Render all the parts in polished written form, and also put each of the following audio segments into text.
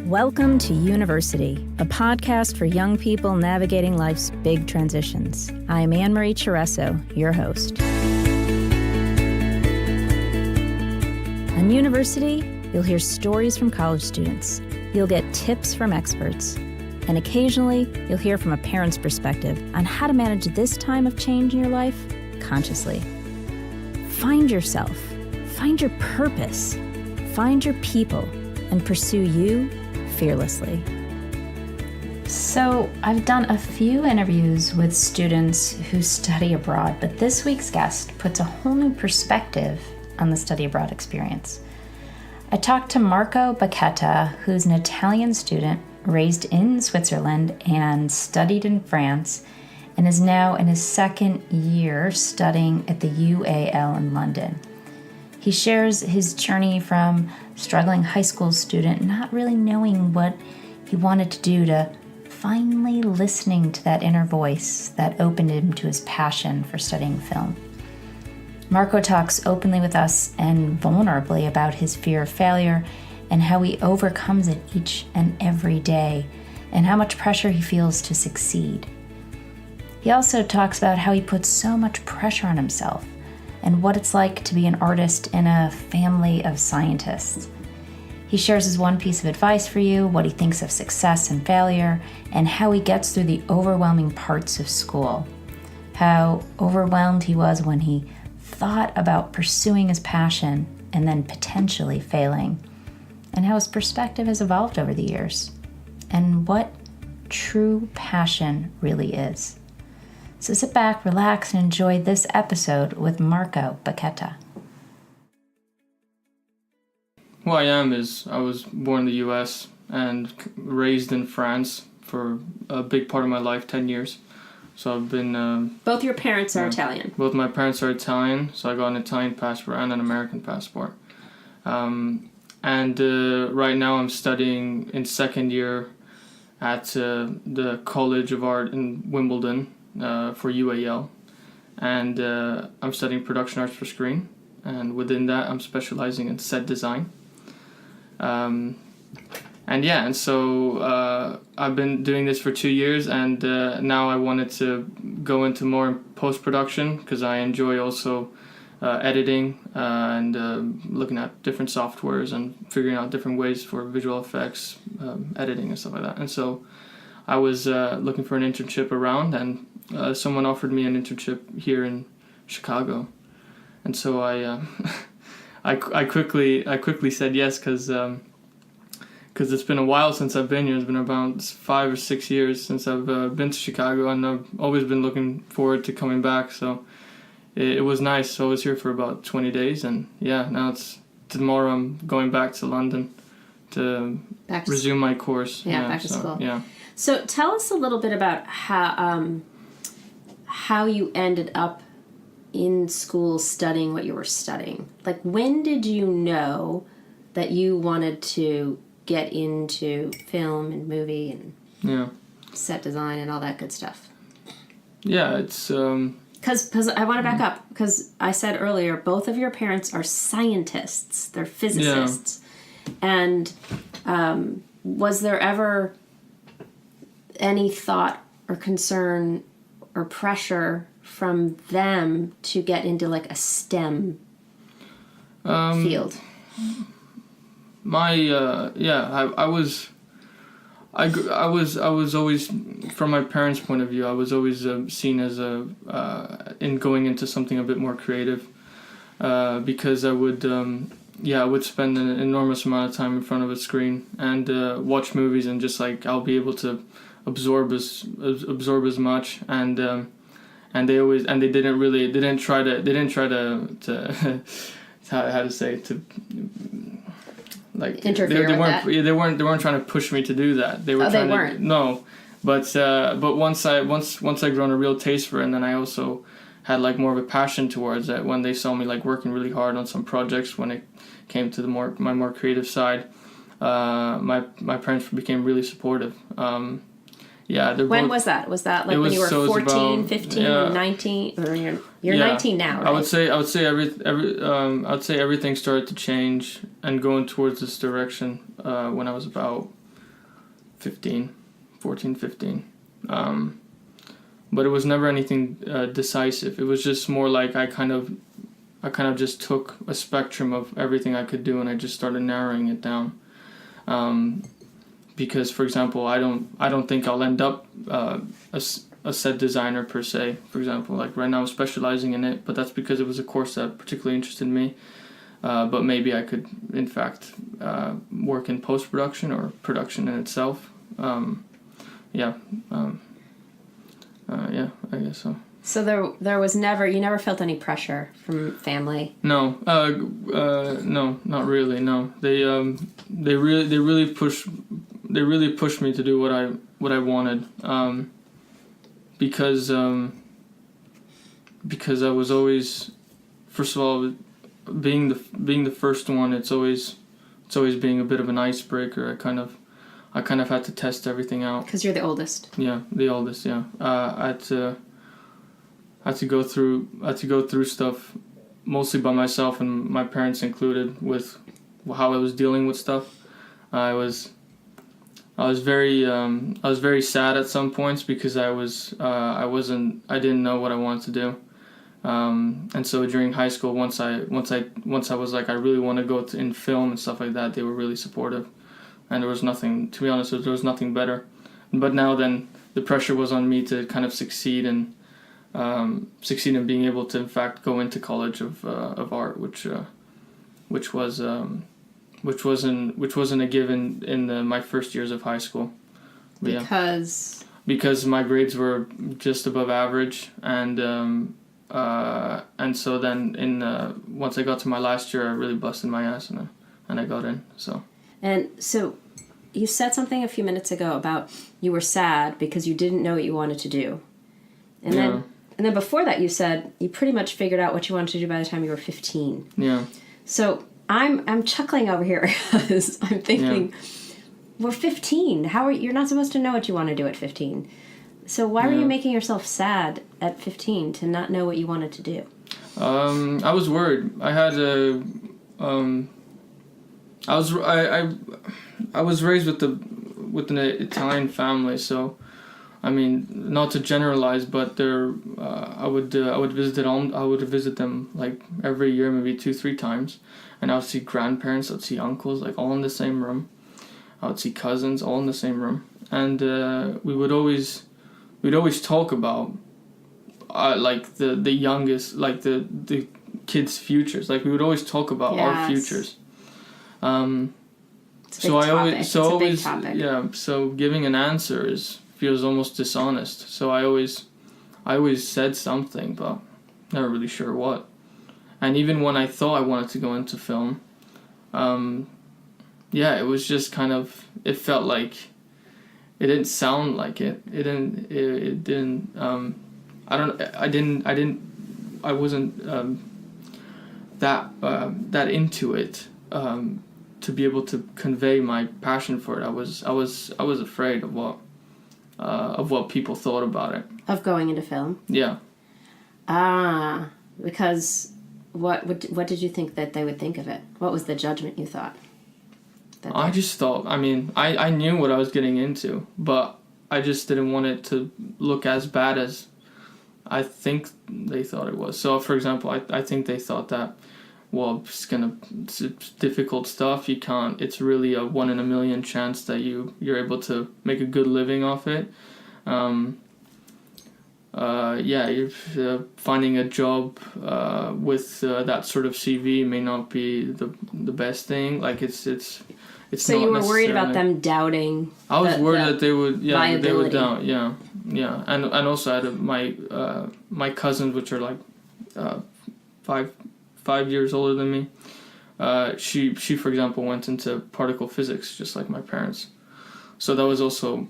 Welcome to University, a podcast for young people navigating life's big transitions. I am Anne-Marie Cheresso, your host. On University, you'll hear stories from college students. You'll get tips from experts. And occasionally, you'll hear from a parent's perspective on how to manage this time of change in your life consciously. Find yourself, find your purpose, find your people, and pursue you fearlessly. So, I've done a few interviews with students who study abroad, but this week's guest puts a whole new perspective on the study abroad experience. I talked to Marco Bacchetta, who's an Italian student raised in Switzerland and studied in France, and is now in his second year studying at the UAL in London. He shares his journey from struggling high school student, not really knowing what he wanted to do, to finally listening to that inner voice that opened him to his passion for studying film. Marco talks openly with us and vulnerably about his fear of failure and how he overcomes it each and every day, and how much pressure he feels to succeed. He also talks about how he puts so much pressure on himself and what it's like to be an artist in a family of scientists. He shares his one piece of advice for you, what he thinks of success and failure, and how he gets through the overwhelming parts of school. How overwhelmed he was when he thought about pursuing his passion and then potentially failing, and how his perspective has evolved over the years, and what true passion really is. So sit back, relax, and enjoy this episode with Marco Bacchetta. Who I am is I was born in the US and raised in France for a big part of my life, 10 years. So I've been... Both your parents are Italian? Both my parents are Italian, so I got an Italian passport and an American passport. And right now I'm studying in second year at the College of Art in Wimbledon for UAL. And I'm studying production arts for screen. And within that, I'm specializing in set design. And so I've been doing this for 2 years, and now I wanted to go into more post-production because I enjoy also editing and looking at different softwares and figuring out different ways for visual effects, editing and stuff like that. And so I was looking for an internship around, and someone offered me an internship here in Chicago. And so I quickly said yes because it's been a while since I've been here. It's been about 5 or 6 years since I've been to Chicago, and I've always been looking forward to coming back. So it was nice. So I was here for about 20 days, and now tomorrow I'm going back to London to resume my course. Back to school. Yeah. So tell us a little bit about how you ended up in school studying what you were studying. Like, when did you know that you wanted to get into film and movie and set design and all that good stuff? Yeah, it's... Because I want to back up, because I said earlier, both of your parents are scientists. They're physicists. Yeah. And was there ever any thought or concern or pressure from them to get into like a STEM field? I was always, from my parents' point of view, I was always seen as in going into something a bit more creative, because I would spend an enormous amount of time in front of a screen and watch movies, and just like I'll be able to absorb as much, and they didn't try to how to say it, to like interfere they weren't with that. They weren't trying to push me to do that. They were they weren't. No, but once I grown a real taste for it, and then I also had like more of a passion towards it when they saw me like working really hard on some projects. When it came to my more creative side, my parents became really supportive. When was that? Was that like when you were 14, 15, 19, or you're 19 now, right? I would say everything started to change and going towards this direction when I was about 14, 15. But it was never anything decisive. It was just more like I kind of just took a spectrum of everything I could do and I just started narrowing it down. Because, for example, I don't think I'll end up a set designer per se. For example, like right now I'm specializing in it, but that's because it was a course that particularly interested me. But maybe I could, in fact, work in post-production or production in itself. Yeah, I guess so. So there was you never felt any pressure from family? No, no, not really. No, they really pushed me to do what I wanted. Because I was always, first of all, being the first one. It's always being a bit of an icebreaker. I kind of had to test everything out. Because you're the oldest. Yeah, the oldest. Yeah, I had to go through stuff mostly by myself, and my parents included, with how I was dealing with stuff. I was very sad at some points because I didn't know what I wanted to do. And so during high school, once I was like, I really want to go in film and stuff like that, they were really supportive. And there was nothing, to be honest, there was nothing better. But now then, the pressure was on me to kind of succeed in being able to, in fact, go into college of art, which wasn't a given in my first years of high school. But because my grades were just above average, and so then once I got to my last year, I really busted my ass and I got in. And so you said something a few minutes ago about you were sad because you didn't know what you wanted to do. And then before that you said you pretty much figured out what you wanted to do by the time you were 15. Yeah. So I'm chuckling over here because I'm thinking, we're 15. You're not supposed to know what you want to do at 15. So why were you making yourself sad at 15 to not know what you wanted to do? I was worried. I had I was raised with an Italian family, so I mean, not to generalize, but I would visit them like every year, maybe 2-3 times, and I would see grandparents, I'd see uncles, like all in the same room. I would see cousins all in the same room, and we'd always talk about like the youngest, like the kids' futures. Like we would always talk about our futures. So giving an answer feels almost dishonest. So I always said something, but never really sure what. And even when I thought I wanted to go into film, it was just kind of, it felt like, it didn't sound like it. I wasn't that into it to be able to convey my passion for it. I was afraid of what people thought about it. Of going into film? Yeah. Because what did you think that they would think of it? What was the judgment you thought? I just thought, I mean, I knew what I was getting into, but I just didn't want it to look as bad as I think they thought it was. So, for example, I think they thought that, well, it's difficult stuff. You can't. It's really a 1 in a million chance that you're able to make a good living off it. You're finding a job with that sort of CV may not be the best thing. Like it's. So you were worried about them doubting. I was worried that they would. Yeah, viability. They would doubt. Yeah, and also I had my cousins, which are like 5 years older than me. She for example went into particle physics just like my parents, so that was also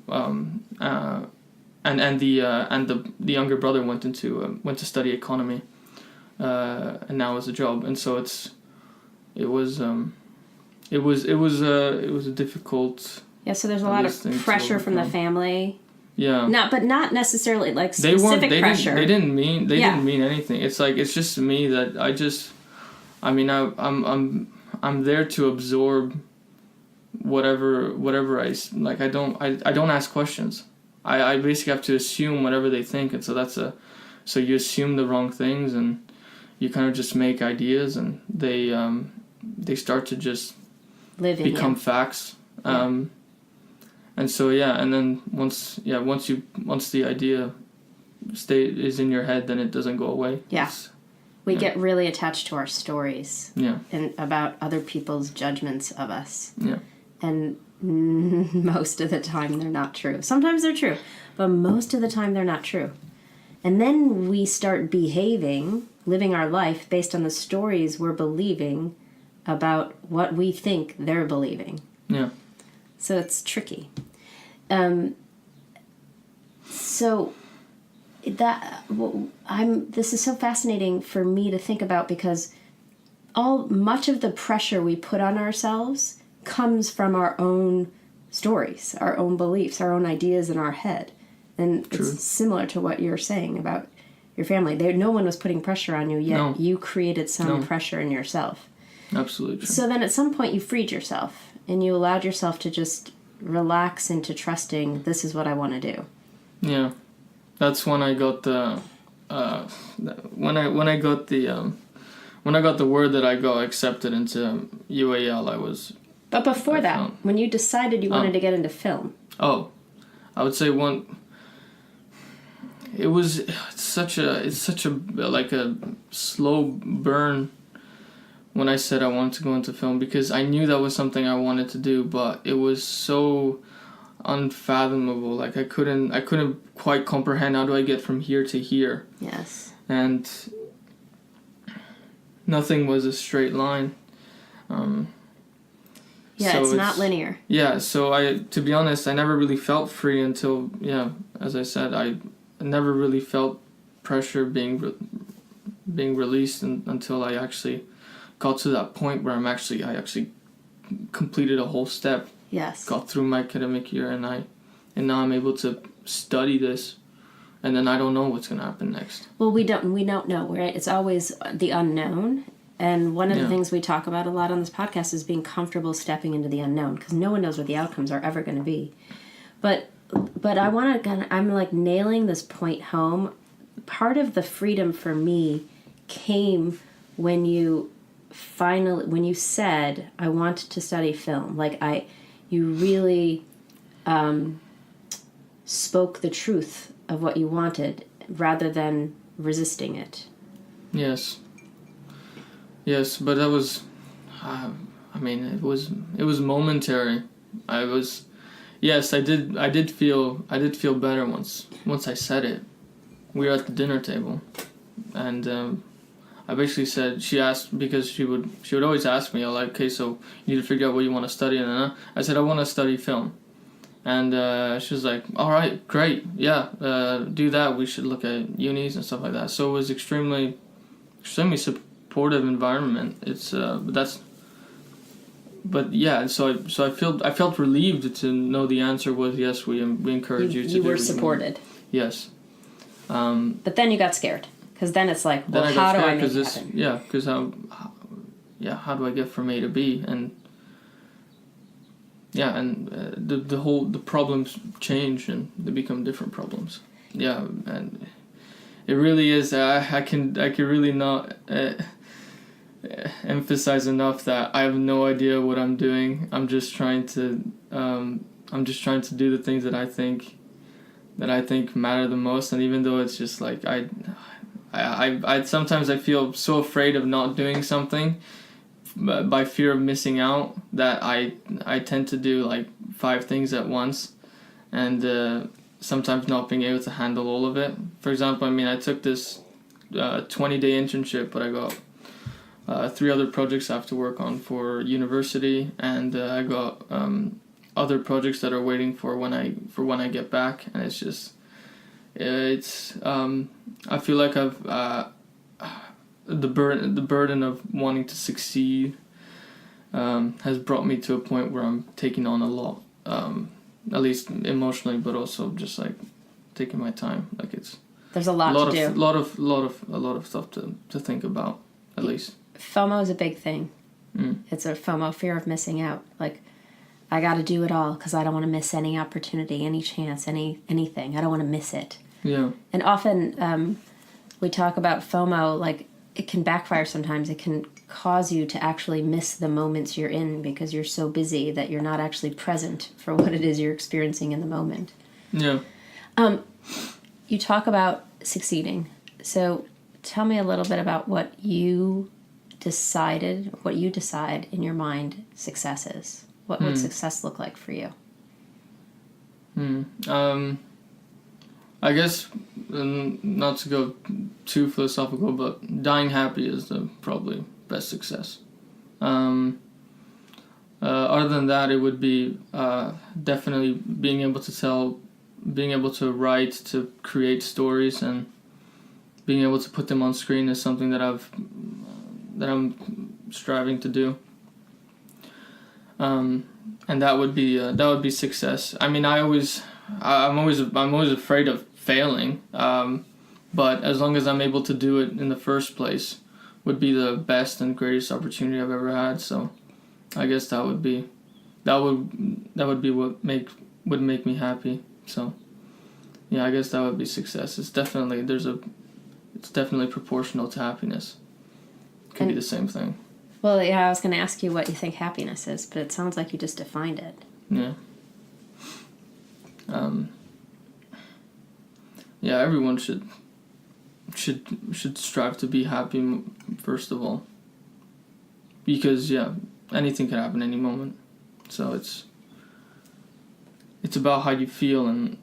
and the younger brother went to study economy, and now has a job, and so it was a difficult. Yeah, so there's a lot of pressure from the family. Yeah. Not necessarily like specific pressure. They didn't mean anything. It's like, it's just me that I'm there to absorb whatever I like. I don't ask questions. I basically have to assume whatever they think, and so you assume the wrong things, and you kind of just make ideas, and they start to just become facts. And so and then once the idea is in your head, then it doesn't go away. We get really attached to our stories. And about other people's judgments of us. And most of the time they're not true. Sometimes they're true, but most of the time they're not true. And then we start living our life based on the stories we're believing about what we think they're believing. So it's tricky. This is so fascinating for me to think about, because much of the pressure we put on ourselves comes from our own stories, our own beliefs, our own ideas in our head. And True. It's similar to what you're saying about your family. No one was putting pressure on you, yet you created some pressure in yourself. Absolutely true. So then at some point you freed yourself, and you allowed yourself to just relax into trusting, this is what I want to do. Yeah. That's when I got the when I got the word that I got accepted into UAL. I was. But before that, when you decided you wanted to get into film. I would say it's such a like a slow burn when I said I wanted to go into film, because I knew that was something I wanted to do, but it was so unfathomable. Like I couldn't quite comprehend, how do I get from here to here? Yes. And nothing was a straight line. It's not linear. Yeah, so to be honest, I never really felt free until, as I said, I never really felt pressure being released until I actually got to that point where I actually completed a whole step. Yes. Got through my academic year, and now I'm able to study this, and then I don't know what's going to happen next. Well, we don't know, right? It's always the unknown. And one of the things we talk about a lot on this podcast is being comfortable stepping into the unknown, because no one knows what the outcomes are ever going to be. But I want to I'm like nailing this point home. Part of the freedom for me came when you said, I want to study film. Like you really spoke the truth of what you wanted rather than resisting it. Yes, but that was, it was momentary. I did feel better once I said it. We were at the dinner table, and I basically said, she asked, because she would always ask me, like, okay, so you need to figure out what you want to study, and I said I want to study film, and she was like, all right, great, do that. We should look at unis and stuff like that. So it was extremely supportive environment. It's so I felt relieved to know the answer was yes. We encourage you to. You were supported. Yes. But then you got scared, because then it's like, well, how do I make it happen? Yeah, because how do I get from A to B? And the problems change, and they become different problems. Yeah, and it really is. I can really not emphasize enough that I have no idea what I'm doing. I'm just trying to do the things that I think matter the most. And even though it's just like I sometimes I feel so afraid of not doing something by fear of missing out that I tend to do like 5 things at once, and sometimes not being able to handle all of it. For example, I took this 20-day internship, but I got 3 other projects I have to work on for university, and I got other projects that are waiting for when I get back, and I feel like I've the burden of wanting to succeed has brought me to a point where I'm taking on a lot, at least emotionally, but also just like taking my time. Like there's a lot to do. A lot of stuff to think about, at least. FOMO is a big thing. It's a FOMO, fear of missing out. Like, I got to do it all because I don't want to miss any opportunity, any chance, anything. I don't want to miss it. Yeah. And often we talk about FOMO, like it can backfire sometimes. It can cause you to actually miss the moments you're in because you're so busy that you're not actually present for what it is you're experiencing in the moment. Yeah. You talk about succeeding. So tell me a little bit about what you decide in your mind success is. What would success look like for you? I guess, not to go too philosophical, but dying happy is the probably best success. Other than that, it would be definitely being able to write, to create stories, and being able to put them on screen is something that I'm striving to do. And that would be success. I mean, I'm always afraid of failing. But as long as I'm able to do it in the first place, would be the best and greatest opportunity I've ever had. So, I guess that would be what would make me happy. So, yeah, I guess that would be success. It's definitely proportional to happiness. Could be the same thing. Well, yeah, I was going to ask you what you think happiness is, but it sounds like you just defined it. Yeah. Yeah, everyone should strive to be happy first of all. Because anything can happen any moment. So it's about how you feel and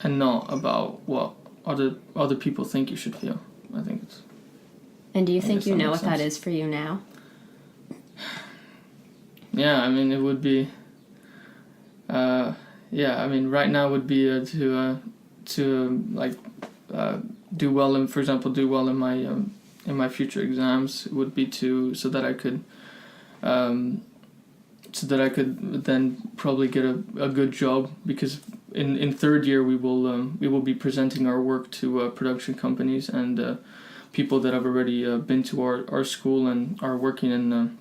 not about what other people think you should feel. I think it's. And do you think you know what that is for you now? Yeah, I mean, it would be. I mean, right now would be to do well in, for example, in my future exams. It would be so that I could then probably get a good job, because in third year we will be presenting our work to production companies and people that have already been to our school and are working in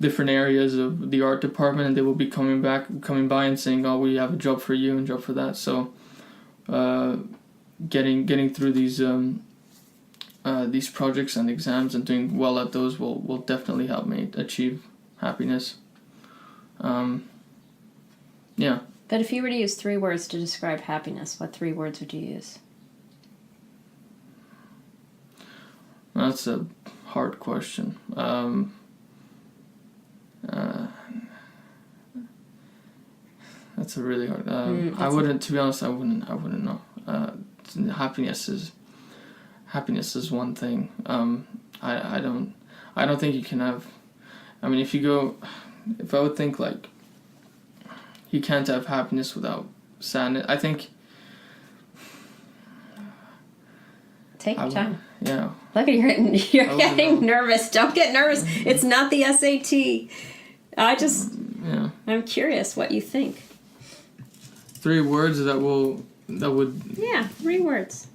different areas of the art department, and they will be coming by and saying, "Oh, we have a job for you and job for that." So, getting through these projects and exams and doing well at those will definitely help me achieve happiness. Yeah. But if you were to use 3 words to describe happiness, what 3 words would you use? That's a hard question. That's a really hard. To be honest, I wouldn't know. Happiness is one thing. I don't think you can have. I mean, if I would think like, you can't have happiness without sadness. I think. Take your time. Yeah. Look at you're getting nervous. Don't get nervous. It's not the SAT. I'm curious what you think. 3 words that would. Yeah, 3 words.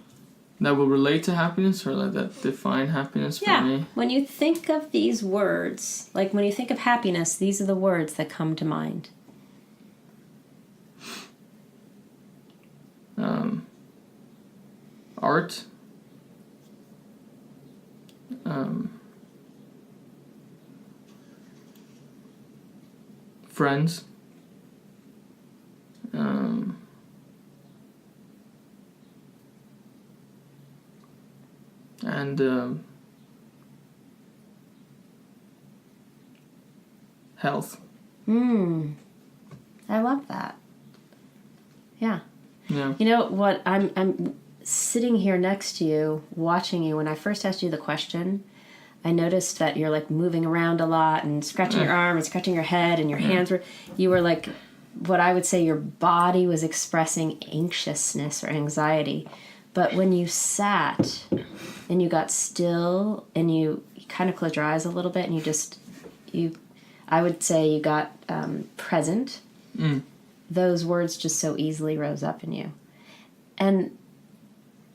That will relate to happiness, or like that define happiness for me. When you think of these words, like when you think of happiness, these are the words that come to mind. Art. Friends. And health. I love that. Yeah. Yeah. You know what? I'm sitting here next to you, watching you. When I first asked you the question, I noticed that you're like moving around a lot and scratching your arm and scratching your head, and your hands you were like, what I would say your body was expressing anxiousness or anxiety. But when you sat and you got still and you kind of closed your eyes a little bit and I would say you got present, those words just so easily rose up in you. And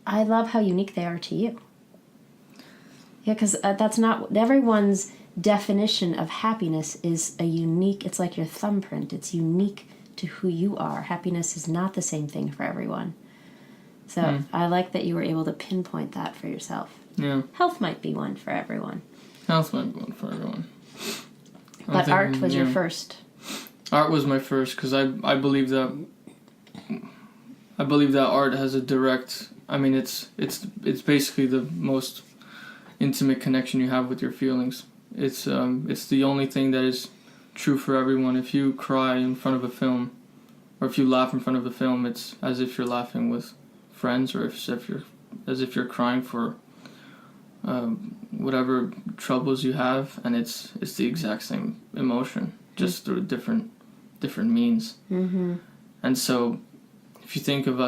I love how unique they are to you. Yeah, because that's not everyone's definition of happiness is it's like your thumbprint. It's unique to who you are. Happiness is not the same thing for everyone. So I like that you were able to pinpoint that for yourself. Yeah. Health might be one for everyone. Health might be one for everyone. But art was your first. Art was my first, because I believe that art has a direct. I mean, it's basically the most intimate connection you have with your feelings. It's the only thing that is true for everyone. If you cry in front of a film, or if you laugh in front of a film, it's as if you're laughing with friends, or as if you're crying for whatever troubles you have, and it's the exact same emotion, just through different means. Mm-hmm. And so, if you think of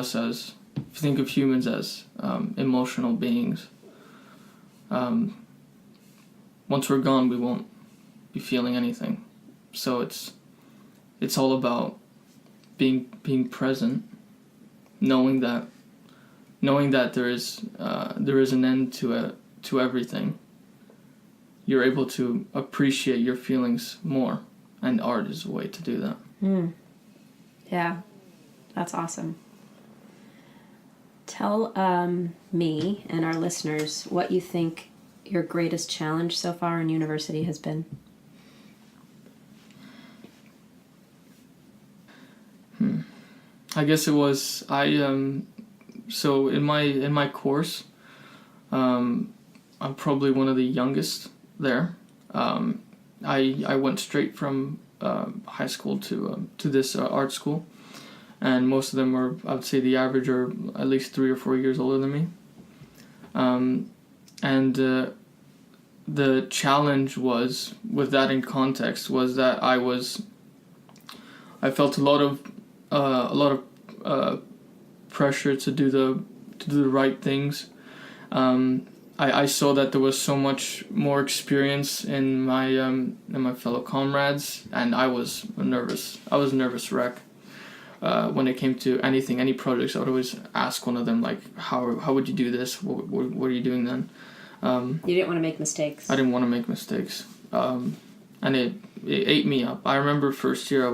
humans as emotional beings, once we're gone, we won't be feeling anything. So it's all about being present, knowing that there is an end to everything. You're able to appreciate your feelings more, and art is a way to do that. Yeah, that's awesome. Tell me and our listeners what you think your greatest challenge so far in university has been. I guess it was so in my course, I'm probably one of the youngest there. I went straight from high school to this art school, and most of them are, I would say, the average are at least 3 or 4 years older than me. And the challenge was, with that in context, was that I felt a lot of pressure to do the right things. I saw that there was so much more experience in my fellow comrades, and I was a nervous wreck. When it came to any projects, I would always ask one of them, like, how would you do this? What are you doing then? You didn't want to make mistakes. I didn't want to make mistakes, and it ate me up. I remember first year I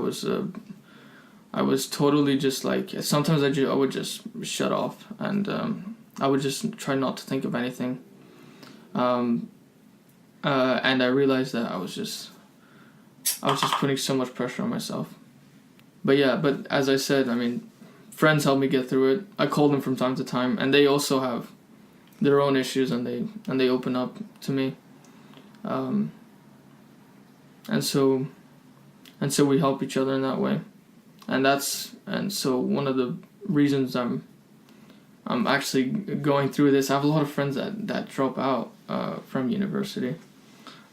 was totally just like, sometimes I would just shut off, and I would just try not to think of anything. And I realized that I was just putting so much pressure on myself. But as I said, I mean, friends helped me get through it. I call them from time to time, and they also have their own issues, and they open up to me. And so we help each other in that way. And so one of the reasons I'm actually going through this, I have a lot of friends that drop out from university,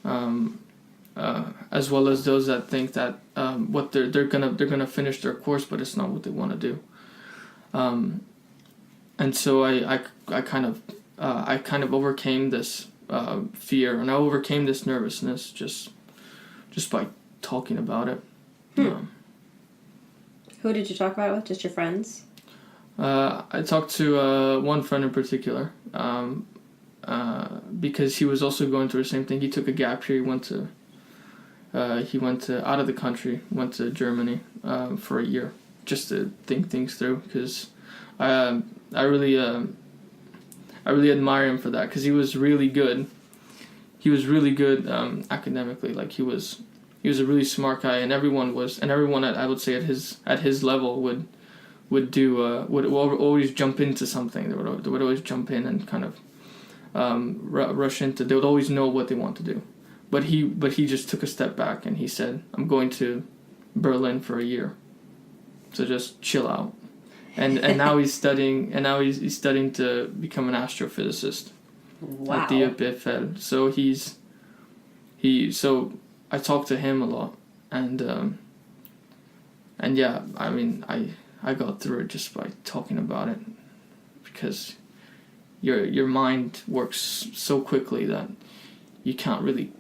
as well as those that think that what they're gonna finish their course, but it's not what they want to do. And so I kind of overcame this fear, and I overcame this nervousness just by talking about it. Who did you talk about it with? Just your friends? I talked to one friend in particular, because he was also going through the same thing. He took a gap year. He went to out of the country, went to Germany for a year, just to think things through. Because I really admire him for that, because he was really good. He was really good academically. Like he was a really smart guy, and everyone at, I would say, at his level would always jump into something. They would always jump in and kind of rush into. They would always know what they want to do, but he just took a step back, and he said, "I'm going to Berlin for a year, so just chill out." And now he's studying. And now he's studying to become an astrophysicist. Wow. At the UAL. So I talked to him a lot, and yeah, I mean, I got through it just by talking about it, because your mind works so quickly that you can't really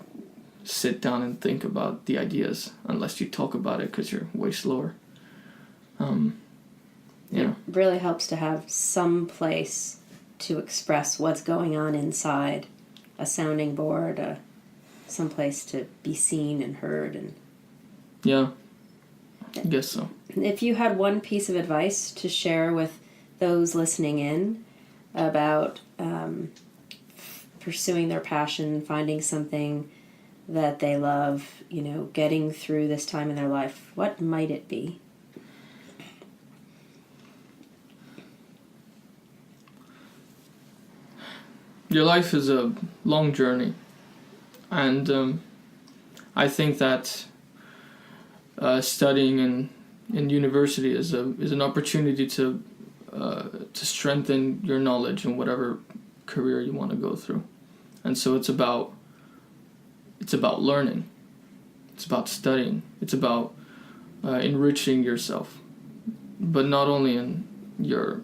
sit down and think about the ideas unless you talk about it, because you're way slower. It really helps to have some place to express what's going on inside, a sounding board, someplace to be seen and heard. And Yeah, I guess so. if you had one piece of advice to share with those listening in about pursuing their passion, finding something that they love, getting through this time in their life, what might it be? Your life is a long journey, and I think that studying in university is an opportunity to strengthen your knowledge in whatever career you want to go through, and so it's about learning, it's about studying, it's about enriching yourself, but not only in your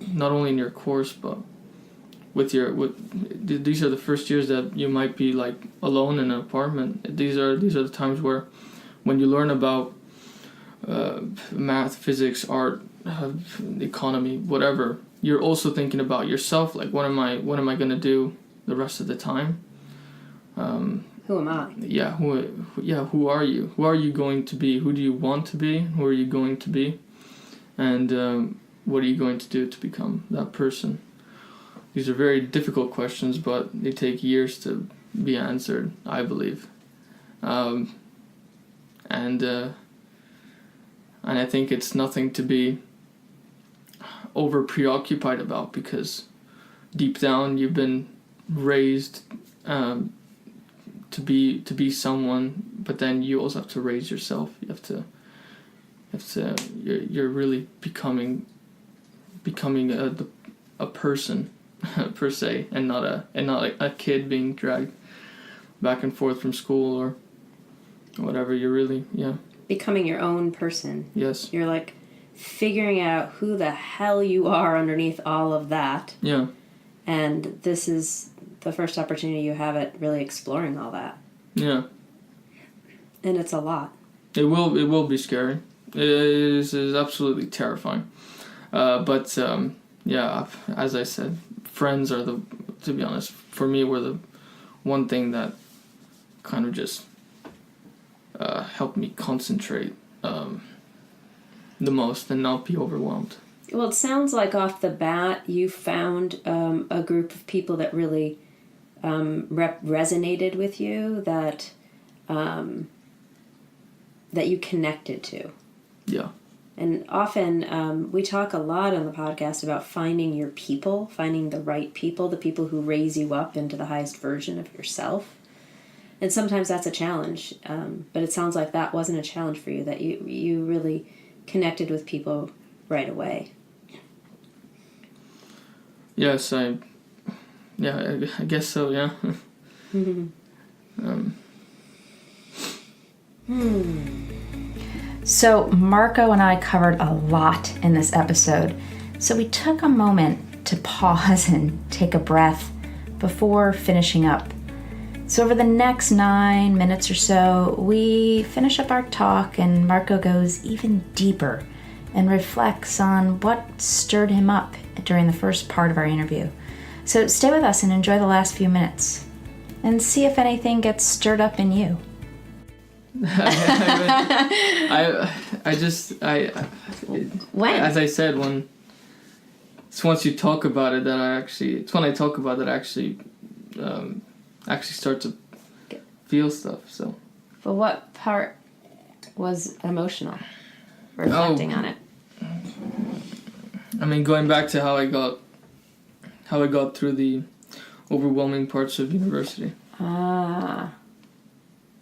course, but these are the first years that you might be like alone in an apartment. These are the times where, when you learn about math, physics, art, economy, whatever, you're also thinking about yourself. Like, what am I gonna do the rest of the time? Who am I? Yeah. Who are you? Who are you going to be? Who do you want to be? Who are you going to be? And what are you going to do to become that person? These are very difficult questions, but they take years to be answered, I believe. And I think it's nothing to be over preoccupied about, because deep down you've been raised to be someone, but then you also have to raise yourself. You're really becoming a person per se, and not a kid being dragged back and forth from school or whatever. You're really Becoming your own person. Yes. You're like figuring out who the hell you are underneath all of that. Yeah. And this is the first opportunity you have at really exploring all that. Yeah. And it's a lot. It will be scary. It is absolutely terrifying. But as I said, friends are to be honest, for me, were the one thing that kind of just helped me concentrate the most and not be overwhelmed. Well, it sounds like off the bat you found a group of people that really resonated with you, that you connected to. Yeah. And often we talk a lot on the podcast about finding your people, finding the right people, the people who raise you up into the highest version of yourself. And sometimes that's a challenge, but it sounds like that wasn't a challenge for you, that you really connected with people right away. Yes, I guess so, yeah. So Marco and I covered a lot in this episode, so we took a moment to pause and take a breath before finishing up. So over the next 9 minutes or so, we finish up our talk and Marco goes even deeper and reflects on what stirred him up during the first part of our interview. So stay with us and enjoy the last few minutes and see if anything gets stirred up in you. When? As I said, once you talk about it that when I talk about it I actually start to feel stuff. So. But what part was emotional? Reflecting on it. I mean, going back to how I got through the overwhelming parts of university.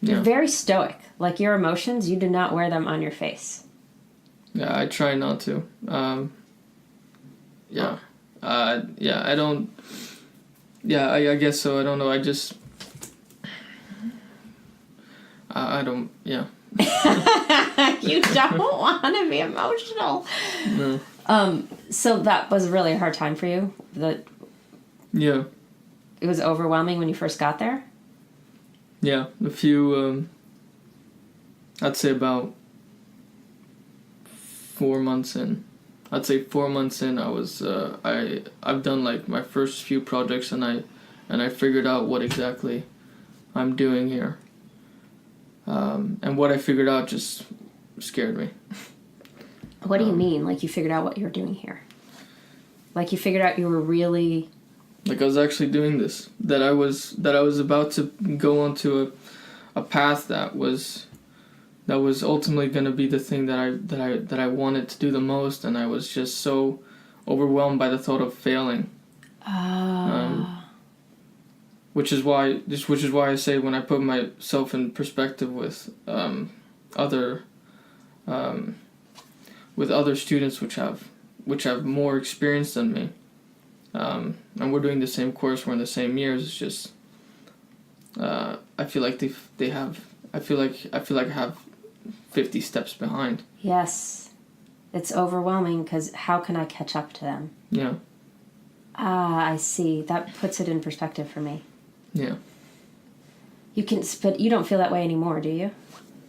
You're very stoic. Like, your emotions, you do not wear them on your face. Yeah, I try not to. I don't. Yeah, I guess so. I don't know. I just. I don't. Yeah. You don't want to be emotional. No. So that was really a hard time for you? Yeah. It was overwhelming when you first got there? Yeah, a few, I'd say about 4 months in. I'd say 4 months in, I was, I've done like my first few projects and I figured out what exactly I'm doing here. And what I figured out just scared me. What do you mean? Like you figured out what you were doing here? Like you figured out you were really... Like I was actually doing this. That I was about to go onto a path that was ultimately going to be the thing that I wanted to do the most, and I was just so overwhelmed by the thought of failing. Which is why I say when I put myself in perspective with other students which have more experience than me, and we're doing the same course, we're in the same years. It's just I feel like they have. I feel like I have 50 steps behind. Yes, it's overwhelming because how can I catch up to them? Yeah. I see. That puts it in perspective for me. Yeah. But you don't feel that way anymore, do you?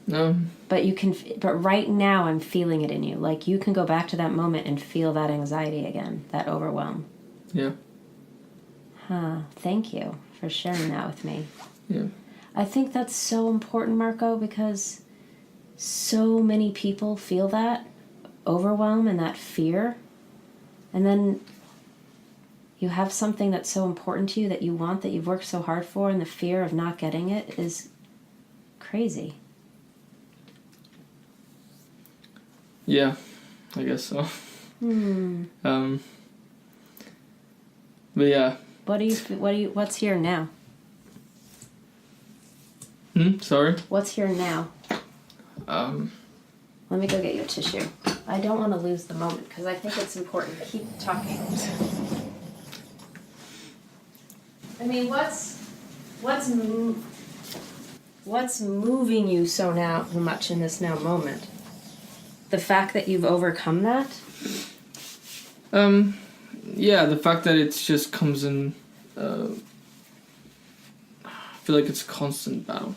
No. But you can. But right now, I'm feeling it in you. Like you can go back to that moment and feel that anxiety again, that overwhelm. Yeah. Huh. Thank you for sharing that with me. Yeah. I think that's so important, Marco, because so many people feel that overwhelm and that fear, and then you have something that's so important to you that you want, that you've worked so hard for, and the fear of not getting it is crazy. Yeah, I guess so. But yeah. What's here now? Sorry? What's here now? Let me go get you a tissue. I don't want to lose the moment because I think it's important. Keep talking. I mean, what's moving you so much in this now moment? The fact that you've overcome that? Yeah, the fact that it just comes in. I feel like it's a constant battle.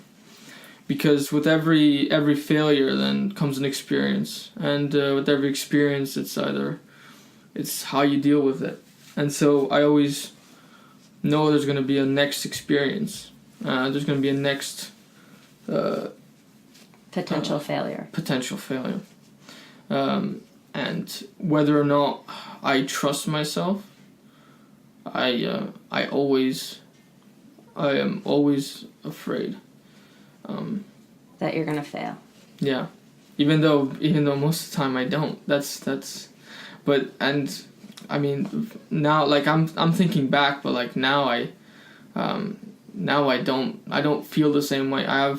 Because with every failure then comes an experience, and with every experience it's how you deal with it. And so I always know there's going to be a next experience. There's going to be a next potential failure. And whether or not I trust myself, I am always afraid. That you're gonna fail. Yeah, even though most of the time I don't. But I mean now, like I'm thinking back, but like now I don't feel the same way. I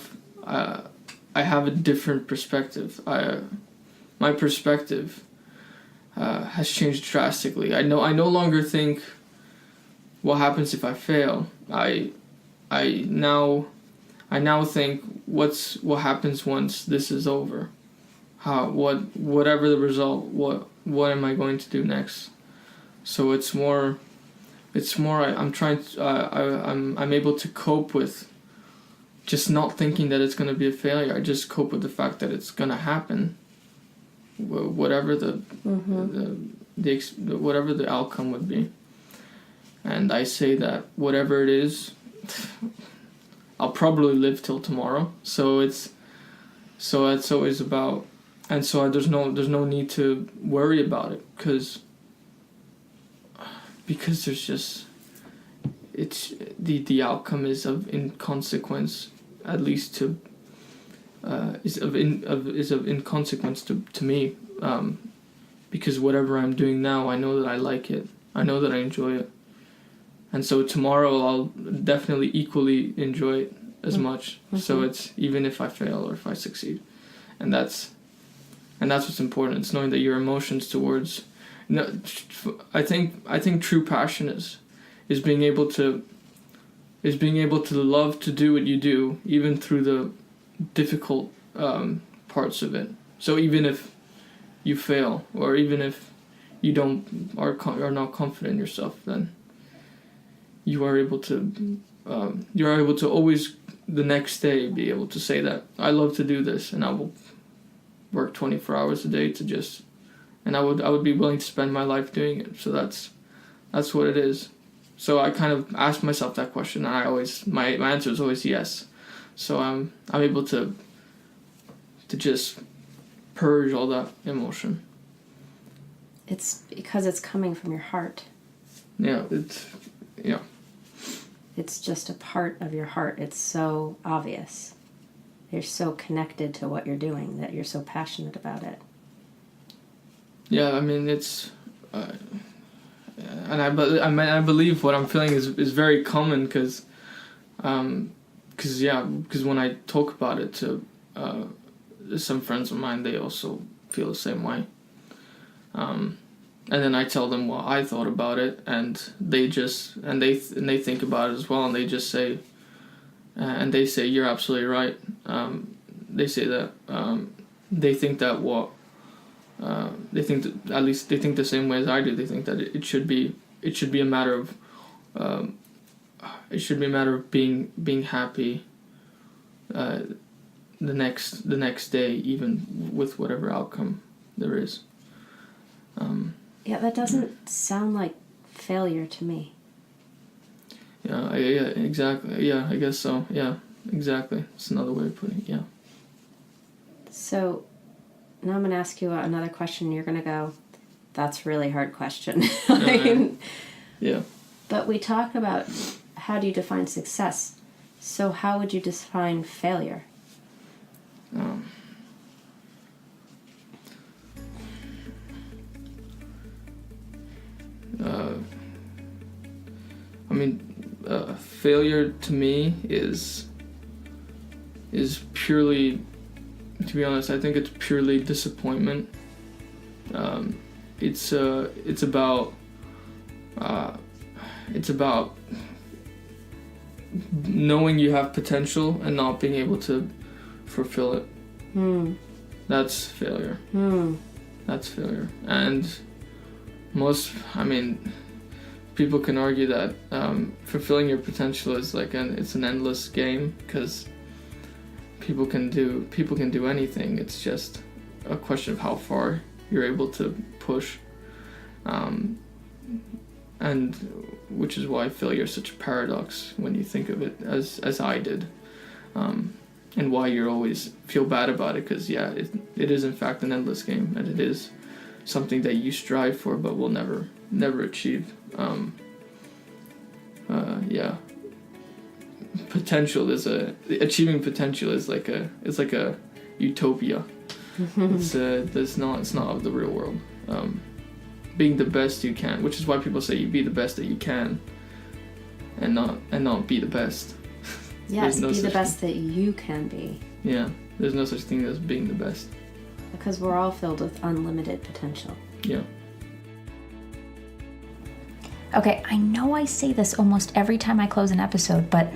have a different perspective. My perspective has changed drastically. I no longer think what happens if I fail. I now think what happens once this is over. Whatever the result, what am I going to do next? So I'm able to cope with just not thinking that it's going to be a failure. I just cope with the fact that it's going to happen. Whatever whatever the outcome would be. And I say that whatever it is, I'll probably live till tomorrow. So it's always about, and so there's no need to worry about it because there's just, it's the outcome is of inconsequence, at least to is of inconsequence to me, because whatever I'm doing now, I know that I like it. I know that I enjoy it. And so tomorrow I'll definitely equally enjoy it as much. Mm-hmm. So it's even if I fail or if I succeed. And that's what's important. It's knowing that your emotions towards, I think true passion is being able to love to do what you do, even through the difficult parts of it. So even if you fail, or even if you are not confident in yourself, then you are able to always the next day be able to say that I love to do this, and I will work 24 hours a day and I would be willing to spend my life doing it. So that's what it is. So I kind of asked myself that question, and my answer is always yes. So I'm able to to just purge all that emotion. It's because it's coming from your heart. Yeah, It's just a part of your heart. It's so obvious. You're so connected to what you're doing that you're so passionate about it. Yeah, I mean, it's... and I believe what I'm feeling is very common because when I talk about it to some friends of mine, they also feel the same way. And then I tell them what I thought about it, and they think about it as well, and they just say, and they say you're absolutely right. They say that they think that they think that, at least they think the same way as I do. They think that it should be a matter of being happy the next day, even with whatever outcome there is. Yeah, that doesn't sound like failure to me. Yeah, exactly. Yeah, I guess so. Yeah, exactly. It's another way of putting it. Yeah. So now I'm going to ask you another question. You're going to go, that's a really hard question. Yeah. But we talk about how do you define success. So how would you define failure? Failure to me is purely, to be honest, I think it's purely disappointment. It's about knowing you have potential and not being able to fulfill it. That's failure. That's failure. And people can argue that fulfilling your potential is it's an endless game, because people can do anything. It's just a question of how far you're able to push, and which is why failure is such a paradox when you think of it as I did, and why you always feel bad about it, because it is in fact an endless game, and it is something that you strive for but will never achieve. Achieving potential is like a utopia. It's not of the real world. Being the best you can, which is why people say you be the best that you can, and not be the best. Yes, be the best that you can be. Yeah, there's no such thing as being the best. Because we're all filled with unlimited potential. Yeah. Okay, I know I say this almost every time I close an episode, but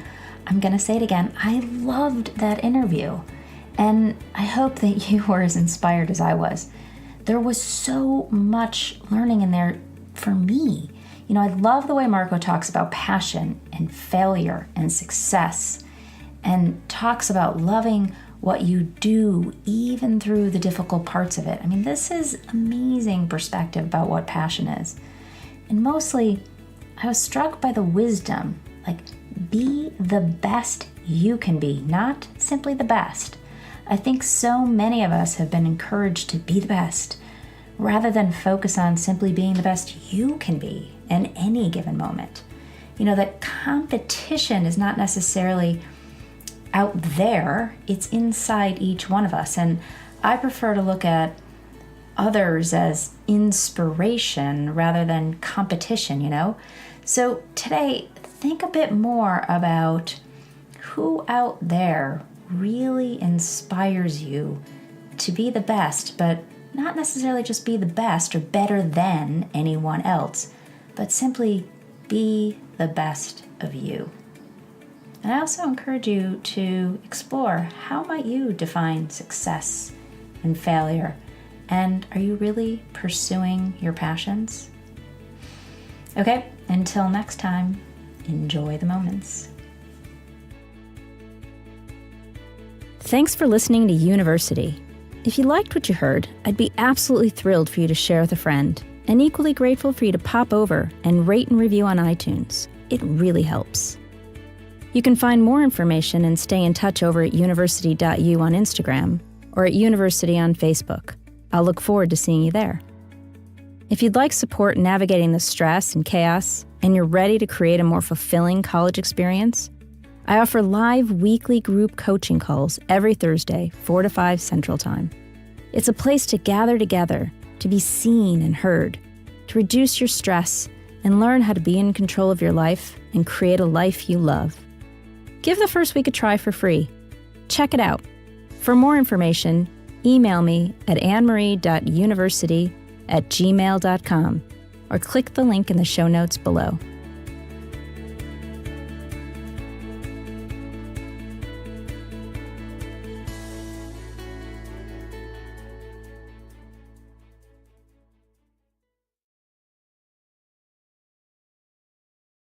I'm going to say it again. I loved that interview, and I hope that you were as inspired as I was. There was so much learning in there for me. I love the way Marco talks about passion and failure and success, and talks about loving what you do even through the difficult parts of it. This is amazing perspective about what passion is. And mostly, I was struck by the wisdom, be the best you can be, not simply the best. I think so many of us have been encouraged to be the best, rather than focus on simply being the best you can be in any given moment. That competition is not necessarily out there, it's inside each one of us. And I prefer to look at others as inspiration rather than competition, So today, think a bit more about who out there really inspires you to be the best, but not necessarily just be the best or better than anyone else, but simply be the best of you. And I also encourage you to explore, how might you define success and failure? And are you really pursuing your passions? Okay, until next time, enjoy the moments. Thanks for listening to University. If you liked what you heard, I'd be absolutely thrilled for you to share with a friend, and equally grateful for you to pop over and rate and review on iTunes. It really helps. You can find more information and stay in touch over at university.u on Instagram, or at University on Facebook. I'll look forward to seeing you there. If you'd like support navigating the stress and chaos, and you're ready to create a more fulfilling college experience, I offer live weekly group coaching calls every Thursday, 4 to 5 Central Time. It's a place to gather together, to be seen and heard, to reduce your stress and learn how to be in control of your life and create a life you love. Give the first week a try for free. Check it out. For more information, email me at annemarie.university@gmail.com or click the link in the show notes below.